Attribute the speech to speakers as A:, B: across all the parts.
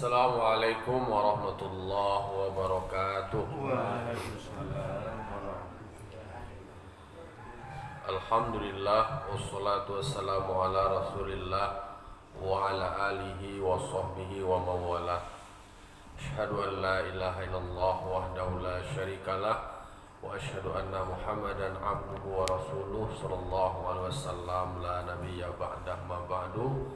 A: Assalamualaikum warahmatullahi wabarakatuh.
B: Waalaikumsalam warahmatullahi.
A: Alhamdulillah wassalatu wassalamu ala Rasulillah wa ala alihi wa sahbihi wa mawala. Asyhadu an la ilaha illallah wahdahu la syarikalah wa asyhadu anna Muhammadan abduhu wa rasuluh sallallahu alaihi wasallam la nabiyya ba'dah ma ba'du.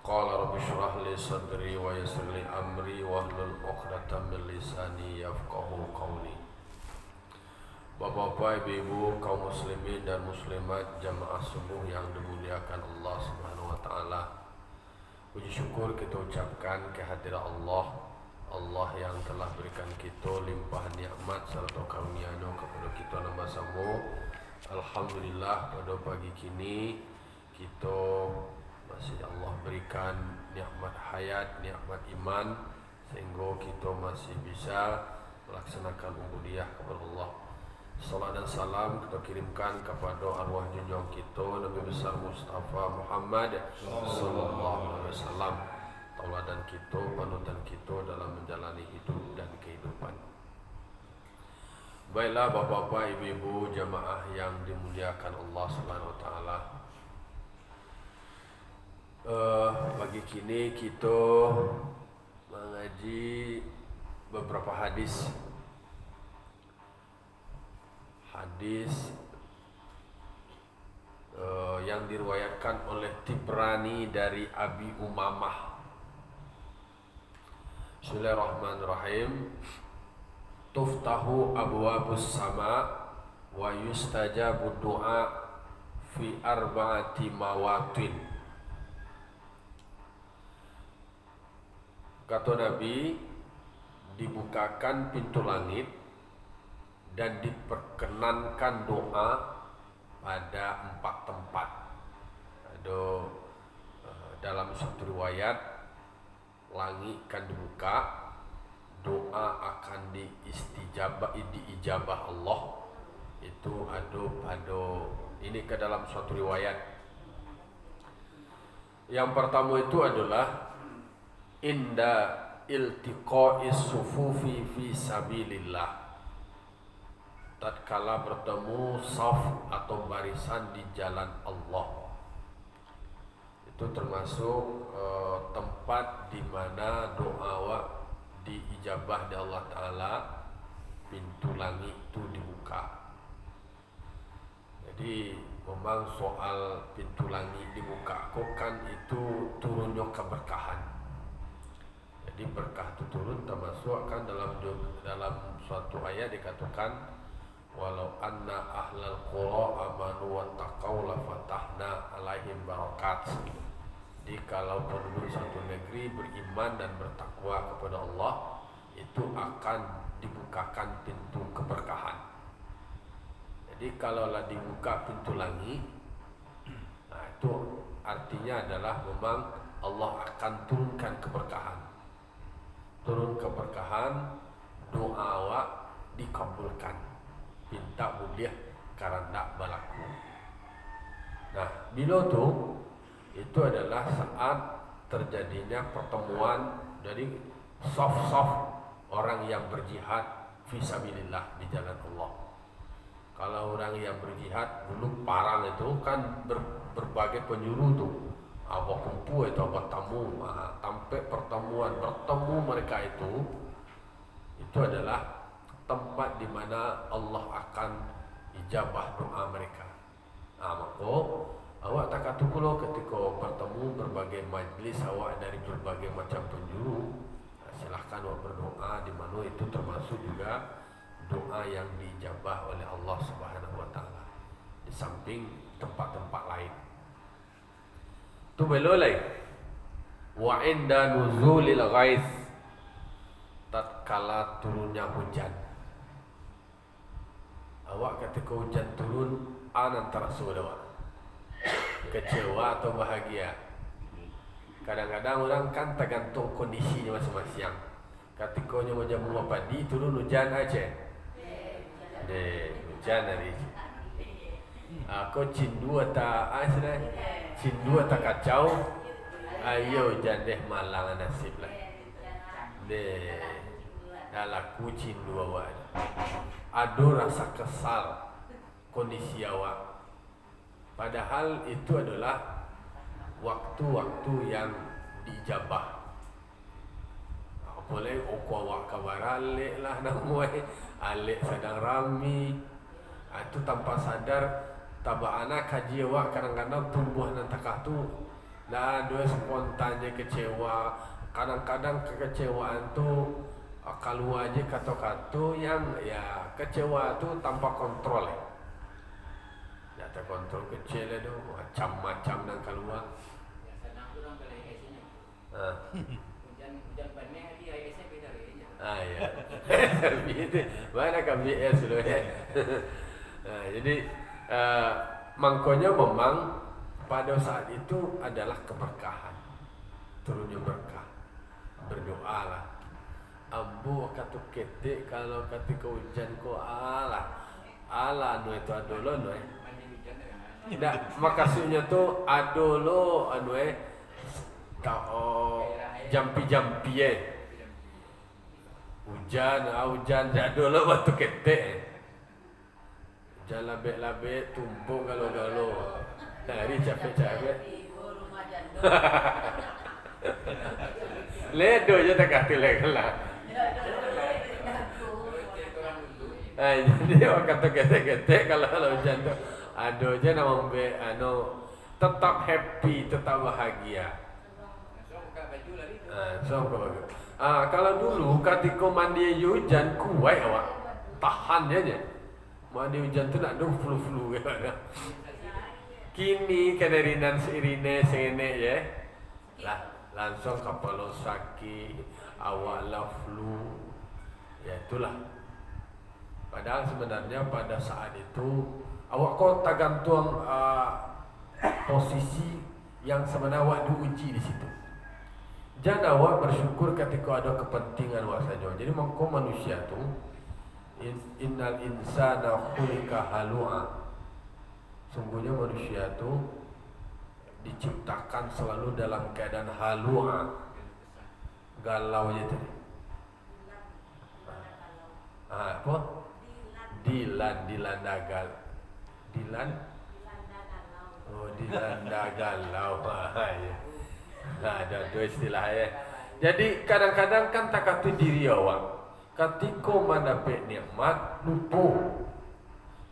A: Qala rabbi shrah li sadri wa yassir li amri wahlul 'uqdatam min lisani yafqahu qawli. Bapak-bapak, ibu-ibu, kaum muslimin dan muslimat jamaah subuh yang dimuliakan Allah Subhanahu wa taala. Puji syukur kita ucapkan kehadiran Allah, Allah yang telah berikan kita limpahan nikmat serta karunia-Nya kepada kita nama samu. Alhamdulillah pada pagi kini kita masih Allah berikan nikmat hayat, nikmat iman sehingga kita masih bisa melaksanakan ubudiyah kepada Allah. Salam dan salam kita kirimkan kepada arwah junjungan kita Nabi besar Mustafa Muhammad sallallahu alaihi wasallam, tauladan kita, panutan kita dalam menjalani hidup dan kehidupan. Baiklah bapak-bapak, ibu-ibu, jamaah yang dimuliakan Allah Subhanahu wa taala. Pagi kini kita mengaji beberapa hadis yang diriwayatkan oleh Tibrani dari Abi Umamah. Bismillahirrahmanirrahim. Tuftahu abwabus sama wa yustajabu du'a fi arba'ati mawatin. Kata Nabi, dibukakan pintu langit dan diperkenankan doa pada 4 tempat. Ada dalam satu riwayat, langit akan dibuka, doa akan diijabah Allah. Itu ada pada ini ke dalam suatu riwayat. Yang pertama itu adalah inda iltiqa'is sufufi fi sabilillah. Tatkala bertemu saf atau barisan di jalan Allah. Itu termasuk tempat di mana doa diijabah di Allah Ta'ala, pintu langit itu dibuka. Jadi memang soal pintu langit dibuka kan itu turunnya keberkahan. Jadi berkah itu turun, termasuk akan dalam suatu ayat dikatakan walau anna ahlal qura amanu wa taqaw la fatahna alaihim barakat. Jadi kalau penduduk satu negeri beriman dan bertakwa kepada Allah, itu akan dibukakan pintu keberkahan. Jadi kalaulah dibuka pintu langit, nah itu artinya adalah memang Allah akan turunkan keberkahan. Turun keberkahan, doa awak dikabulkan, minta mulia karena berlaku. Nah, bila itu adalah saat terjadinya pertemuan dari saf-saf orang yang berjihad fisabilillah di jalan Allah. Kalau orang yang berjihad dulu parang itu kan berbagai penjuru tuh. Abah kumpu itu abah tamu, sampai bertemu mereka itu adalah tempat di mana Allah akan ijabah doa mereka. Maka awak tak kata pula ketika bertemu berbagai majlis awak dari berbagai macam penjuru, silahkan awak berdoa di mana itu termasuk juga doa yang diijabah oleh Allah Subhanahu wa taala di samping tempat-tempat lain. Tu belolai wa inda nuzulil ghaiz, tatkala turunnya hujan. Awak ketika hujan turun antara saudara kecewa atau bahagia. Kadang-kadang orang kan tergantung kondisinya masing-masing. Ketika nya macam buah padi turun hujan aja. Hujan hari. Aku cindu tak asal. Cindu tak kacau. Ayo hujan deh malang nasib lah. de dalaku cindu awak. Ado rasa kesal kondisi awak. Padahal itu adalah waktu-waktu yang dijabah. Boleh oko awak kabar alik lah namoi, alik sedang rami. Itu tanpa sadar tabana kaji awak kadang-kadang tumbuh nantakah tu lah dua spontannya kecewa. Kadang-kadang kekecewaan tu kalau aja kata-kata yang ya kecewa tu tanpa kontrol. Ya terkontrol kecil tu macam-macam dan keluar.
C: Ya senang tu dong kalau IS-nya. Hujan panen hari IS-nya beda lagi.
A: Ya. Itu mana kami BS dulu ya. Jadi mangkonya memang pada saat itu adalah keberkahan, turunnya berkah. Berdoalah. Ambu kata ketik kalau ketika hujan ko ala anu itu adolo no. Tidak makasihnya tu adolo anu kau jampi-jampi hujan adolo batu ketik. Hujan labek-labek tumpuk galo-galo. Hari capek-capek. Ledo je tak kata lah. Jadi orang kata ketek-ketek kalau hujan tu ada je nama tetap happy, tetap bahagia. Kalau dulu ketika mandi hujan kuat awak tahan je. Mandi hujan tu nak dong flu-flu kan. Kini kenerinan seirine sene je. Lah langsung kepala sakit, awak lah flu. Ya itulah. Padahal sebenarnya pada saat itu awak kok tergantung posisi yang sebenarnya awak diuji di situ. Jangan awak bersyukur ketika ada kepentingan awak saja. Jadi mengko manusia tu innal insana khuliqa halu'a. Sungguhnya manusia tu diciptakan selalu dalam keadaan halu'a, galau je tadi. Apa? Dilanda galau. Ya. Ada dua istilah ya. Jadi kadang-kadang kan tak kata diri awak. Ketika mendapat nikmat lupa.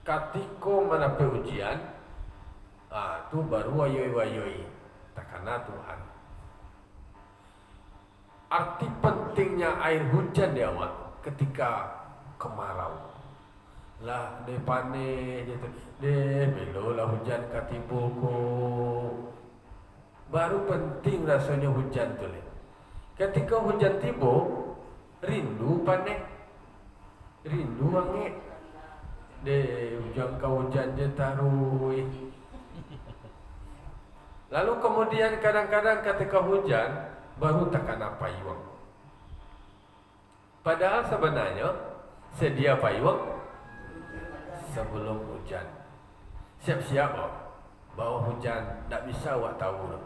A: Ketika mendapat ujian, tu baru wayoi. Takana Tuhan. Arti pentingnya air hujan dia awak ketika kemarau. Lah de panen je tu. De belolah hujan katibuku. Baru penting rasanya hujan tu le. Ketika hujan tiba, rindu panen. Rindu angin. De hujan kau hujan je taruh. Lalu kemudian kadang-kadang ketika hujan baru takkan apa iwang. Padahal sebenarnya sedia payung sebelum hujan. Siap-siap bahawa hujan tak bisa awak tahu.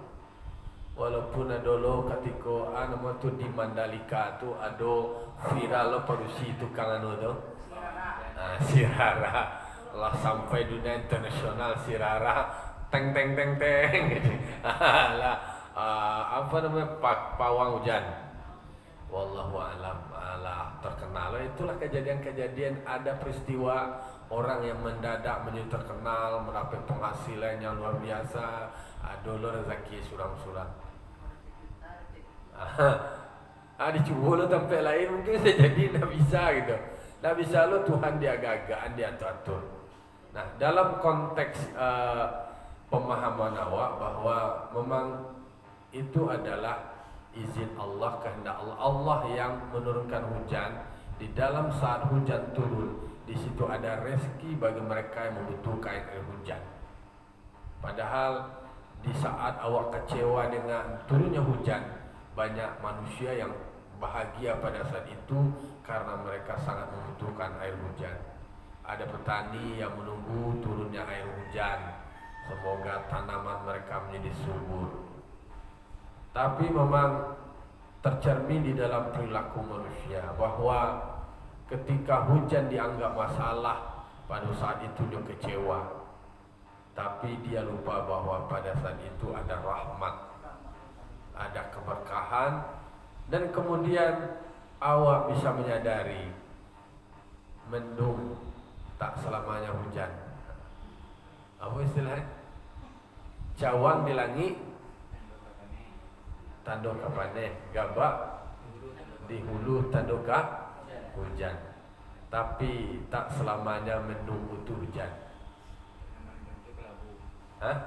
A: Walaupun dulu ketika tu di Mandalika tu ada viral produksi tukang tu. Sirara. Lah sampai dunia internasional Sirara teng. Lah apa namanya pawang hujan. Wallahu alam terkenal. Itulah kejadian-kejadian ada peristiwa orang yang mendadak menjadi terkenal, mendapat penghasilan yang luar biasa, ada rezeki surang-surang. Dicuba lo tempat lain mungkin saya jadi tak bisa gitu. Tak bisa lo Tuhan dia agak-agakan dia atur-atur. Nah dalam konteks pemahaman awak bahawa memang itu adalah izin Allah, kehendak Allah. Allah yang menurunkan hujan. Di dalam saat hujan turun, di situ ada rezeki bagi mereka yang membutuhkan air hujan. Padahal di saat awak kecewa dengan turunnya hujan, banyak manusia yang bahagia pada saat itu karena mereka sangat membutuhkan air hujan. Ada petani yang menunggu turunnya air hujan, semoga tanaman mereka menjadi subur. Tapi memang tercermin di dalam perilaku manusia, bahwa ketika hujan dianggap masalah, pada saat itu dia kecewa. Tapi dia lupa bahwa pada saat itu ada rahmat, ada keberkahan, dan kemudian awak bisa menyadari mendung tak selamanya hujan. Apa istilahnya? Cawang di langit, tanduk kapane, gabak di hulu tanduk hujan. Tapi tak selamanya mendung itu hujan. Hah?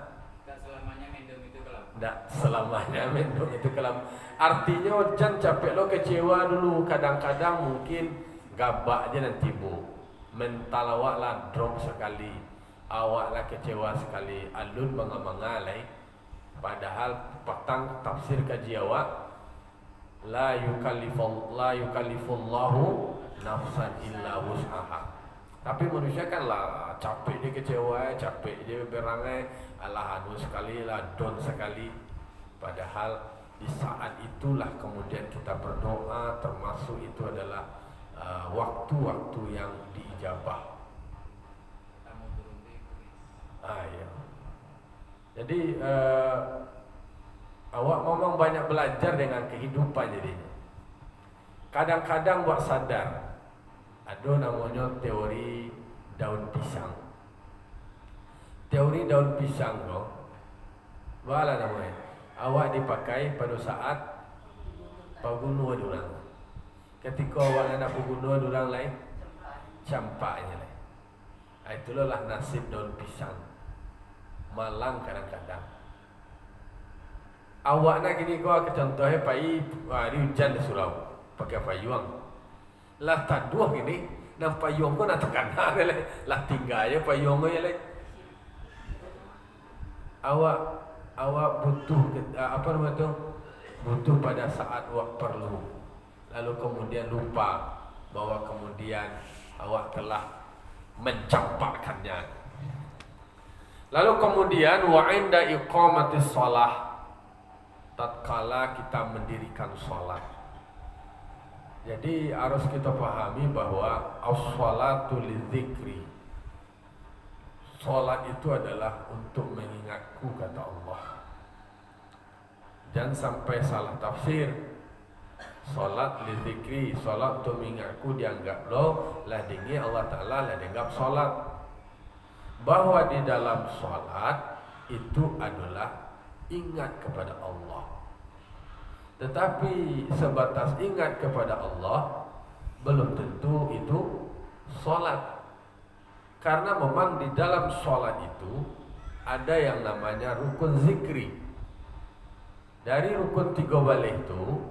C: Tak selamanya mendung itu kelabu.
A: Tak selamanya mendung itu kelabu. Artinya hujan capek lo kecewa dulu. Kadang-kadang mungkin gabak aja nanti bu. Mental awak lah drop sekali. Awak lah kecewa sekali. Alun mengamangalai. Padahal petang tafsir kaji awak, la yukallifullahu nafsan illa wus'aha. Tapi manusia kan lah capek dia kecewa, capek dia berangai, alah anu sekali lah, down sekali. Padahal di saat itulah kemudian kita berdoa, termasuk itu adalah waktu-waktu yang diijabah. Ya. Jadi awak memang banyak belajar dengan kehidupan jadinya. Kadang-kadang buat sadar, ada namanya teori daun pisang. Teori daun pisang tu, apa namanya? Awak dipakai pada saat pagunu orang. Ketika awak nak pagunu orang lain, campaknya lain. Itulah nasib daun pisang. Malang kadang-kadang. Awak nak gini kau contohnya pai hari hujan di surau, pakai payung. Lah taduh gini, nak payung kau nak tekan le, lah tinggal aja payung kau le. Awak butuh apa nama tu? Butuh pada saat awak perlu. Lalu kemudian lupa bahwa kemudian awak telah mencampakkannya. Lalu kemudian wa inda iqamatis shalah, tatkala kita mendirikan salat. Jadi harus kita pahami bahwa as-shalatu lidzikri. Salat itu adalah untuk mengingatku, kata Allah. Jangan sampai salah tafsir. Salat lidzikri, salat untuk mengingatku dianggap lo lah dengi Allah Taala lah dianggap salat. Bahwa di dalam salat itu adalah ingat kepada Allah. Tetapi sebatas ingat kepada Allah belum tentu itu salat. Karena memang di dalam salat itu ada yang namanya rukun zikri. Dari rukun 3 balik itu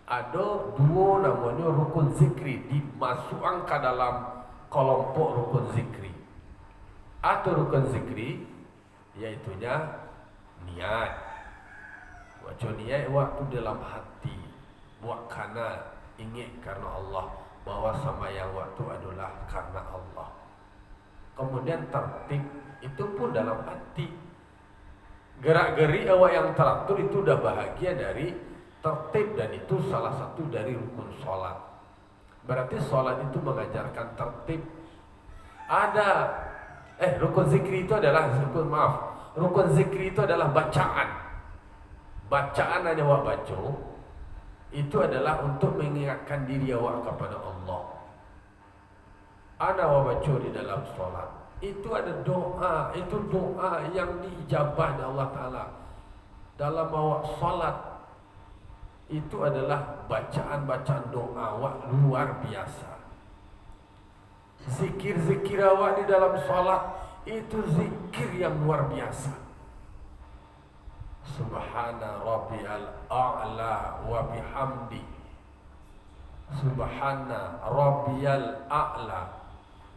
A: ada 2 namanya rukun zikri, dimasukkan ke dalam kelompok rukun zikri. Atau rukun zikri yaitunya niat. Baca niat waktu dalam hati, buat karena ingat karena Allah, bahwa sembahyang waktu adalah karena Allah. Kemudian tertib itu pun dalam hati. Gerak-geri awak yang teratur itu sudah bahagia dari tertib, dan itu salah satu dari rukun sholat. Berarti sholat itu mengajarkan tertib. Ada rukun zikri itu adalah rukun zikri itu adalah bacaan. Bacaan hanya awak baca itu adalah untuk mengingatkan diri awak kepada Allah. Ada awak baca di dalam solat, itu ada doa, itu doa yang diijabah oleh Allah Taala. Dalam awak solat itu adalah bacaan-bacaan doa awak luar biasa. Zikir-zikir awak di dalam salat itu zikir yang luar biasa. Subhana rabbiyal a'la wa bihamdi. Subhana rabbiyal a'la,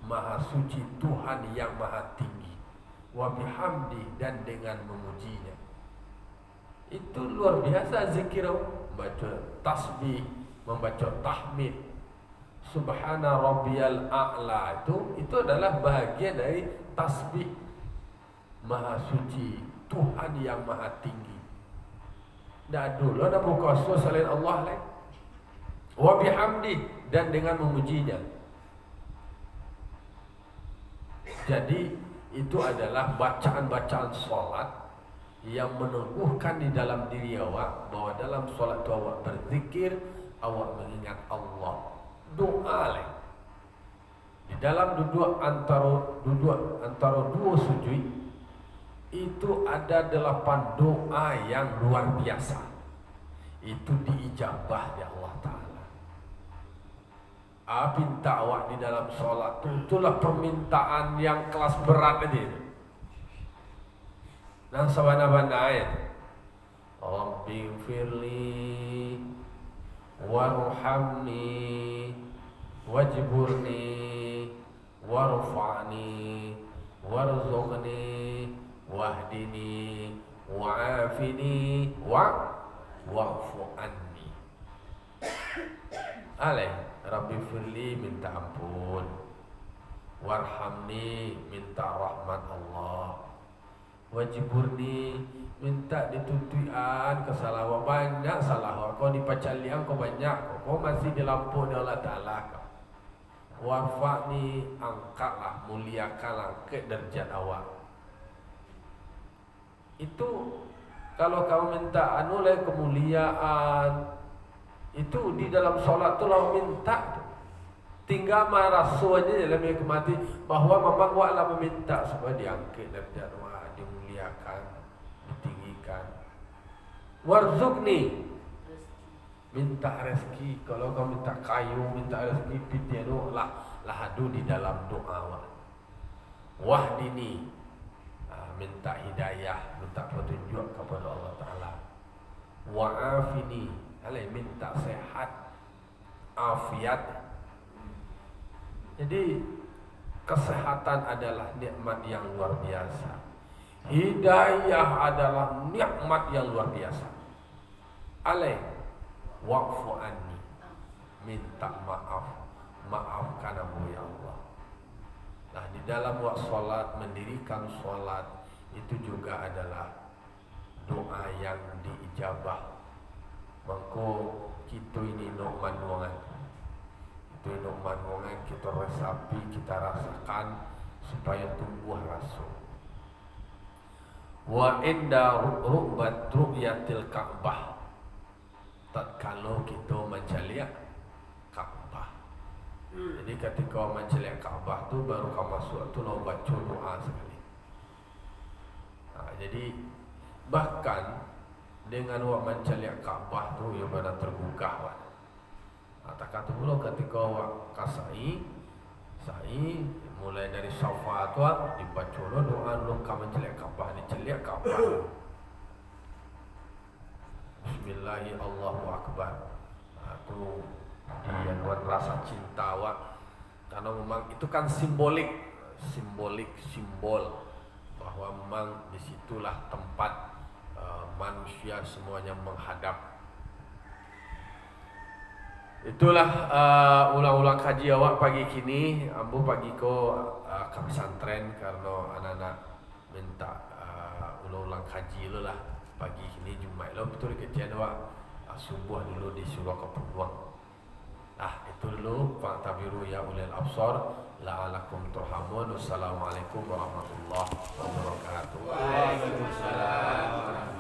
A: maha suci Tuhan yang maha tinggi. Wa bihamdi, dan dengan memujinya. Itu luar biasa zikir awak. Membaca tasbih, membaca tahmid. Subhana rabbiyal a'la itu adalah bahagian dari tasbih. Maha suci Tuhan yang maha tinggi. Dah dulu ada berkuasa selain Allah lain. wa bihamdi, dan dengan memujinya. Jadi itu adalah bacaan-bacaan sholat yang meneguhkan di dalam diri awak bahwa dalam sholat itu awak berzikir, awak mengingat Allah. Doa lah. Di dalam duduk antara dua sujud itu ada 8 doa yang luar biasa. Itu diijabah di Allah Ta'ala. Minta awak di dalam sholat itulah permintaan yang kelas berat aja. Nah, sabana-bana ayat. Rabbi firli warhamni wajburni warfa'ni warzuqni wahdini wa'afini wa'fu anni. Alaih Rabbi firli, minta ampun. Warhamni, minta rahmat Allah. Wajiburni, minta ditutuian kesalahan. Banyak salah kau dipacalian, kau banyak. Kau masih dilampuni Allah Ta'ala. Warfa'ni, angkatlah, muliakanlah ke derajat awak. Itu kalau kau minta anulai kemuliaan, itu di dalam sholat tu lah minta. Tinggal rasul aja dalam hikmati bahwa memang wa'ala meminta supaya diangkat darjat wa, dimuliakan, ditinggikan. Warzuqni, minta rezeki. Kalau kau minta kayu, minta rezeki, pitiano lah hadu di dalam doa wa. Wahdini, minta hidayah, minta petunjuk kepada Allah Ta'ala. Wa'afini, minta sehat, afiat. Jadi kesehatan adalah nikmat yang luar biasa. Hidayah adalah nikmat yang luar biasa. Wa'fu anni, minta maaf, maafkan aku ya Allah. Nah, di dalam waktu sholat, mendirikan sholat itu juga adalah doa yang diijabah. Maka kita ini nak manuangan. Itu nak manuangan kita resapi, kita rasakan supaya tumbuh rasa. Wa inda ru'bat ru'yatil Ka'bah, tatkala kita menceliak Ka'bah. Jadi ketika menceliak Ka'bah tu baru kau masuk tu lo baca doa sekali. Jadi bahkan dengan awak menceliak Ka'bah tu yang benar tergugah. Tak kata pula ketika awak kasai mulai dari Safa tu dibaca doa lu kau menceliak Ka'bah, diceliak Ka'bah. Bismillahirrahmanirrahim, Allahu Akbar. Tu dia buat rasa cinta awak, karena memang itu kan simbol bahwa memang disitulah tempat manusia semuanya menghadap. Itulah ulang-ulang kaji awak pagi kini. Ambu pagi ko ke pesantren karena anak-anak minta ulang-ulang kaji lo lah pagi kini Jumat lo betul kejadian awak subuh dulu di surau Kepeluang. Itu dulu. Fa'tabiru ya ulil absar la'alakum turhamun. Wassalamualaikum warahmatullahi wabarakatuh.
C: Waalaikumsalam.